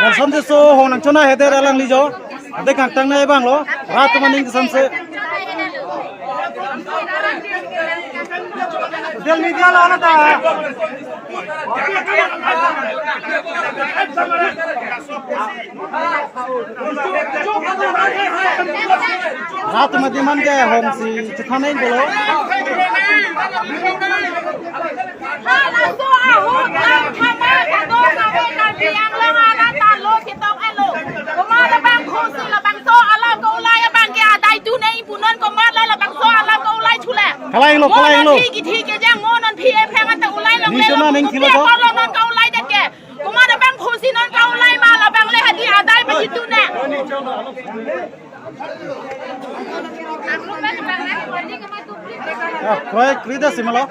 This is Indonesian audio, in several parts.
Nelson de so hong nang chona heder alang lijo de kang tang nai bang lo rat maning sam se del media la na ta rat madiman ke hong si chkhane bolo Kalai lo thi ke jang ngon phi e phang ta ulai long le lo ning khilo ko lo non ka ulai de ke kuma da bang khosi non ka ulai ma la bang le hadi adai ma jitu ne Koi krida simalo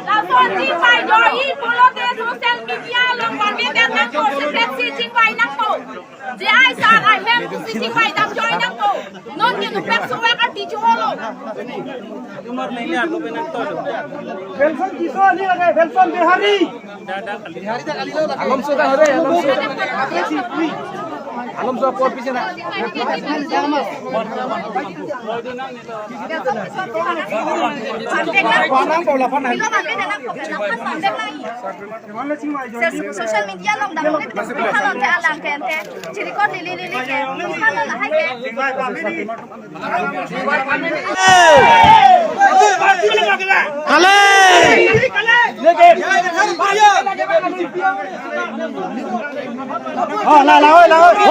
La fonti phải rồi polo te social media long còn biết em năng cổ sẽ phép si chính vay năng cổ chỉ ai sang ai phép si chính vay đam join năng cổ non như nó phép số ăn tí chú holo cuma नहीं ले आप लोग ने तो वेलफन किसो नहीं लगे वेलफन बिहारी बिहारी तक अली लो आलम सोदा हरे आलम सो कोट पीछे ना social media long đam lên kalau te alang ke te jadi kau lili ke kalau lah ke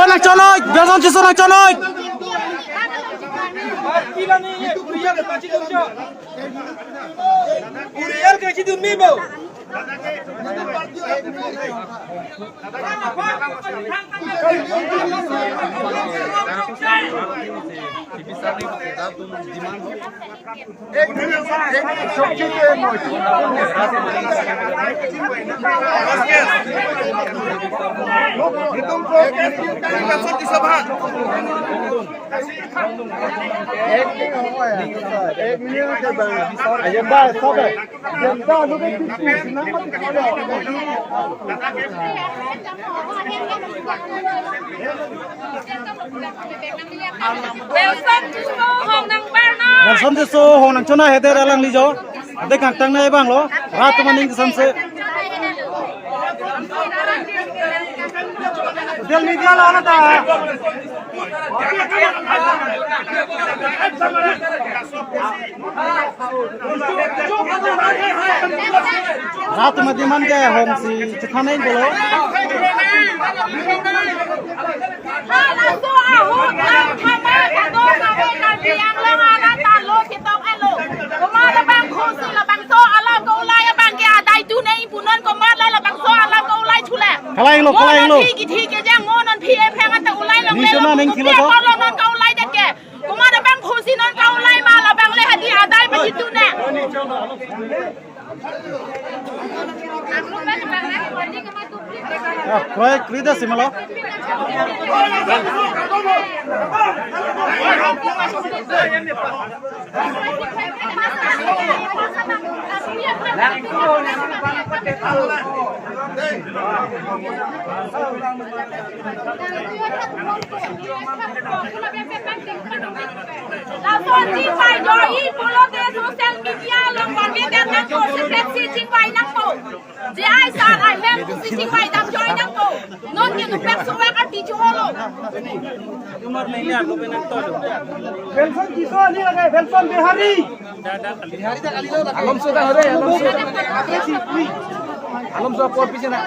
nang chonoi beson chiso nang chonoi Nelson de so hong nang chona heder alang lijo de kang tang nai bang lo rat maning sam se del media la na ta rat madiman ke hong si chkhane bolo Kalai lo thi ke jang ngon phi e phang ta ulai long le lo ning khilo ko lo non ka ulai de ke kuma da bang khosi non ka ulai ma la bang le hadi adai ma jitu ne Koi krida simalo La sortie by Joy follow the social media long one way that nang ko si Pepsi ching wai nang ko je ai san ai hem si ching wai dam Joy nang ko non ni nu Pepsi wa ka ti holo umar नहीं यार लोग ना तो वेलफम किसो नहीं लगे वेलफम बिहारी आलम सुधा हरे आलम सुधा पोर पीछे ना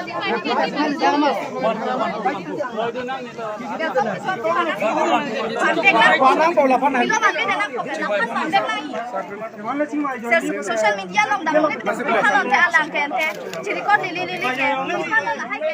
Panang kau lapan hari. Social media long dah mungkin kalau te alang te, jadi kau lili ke, kalau lah hai ke.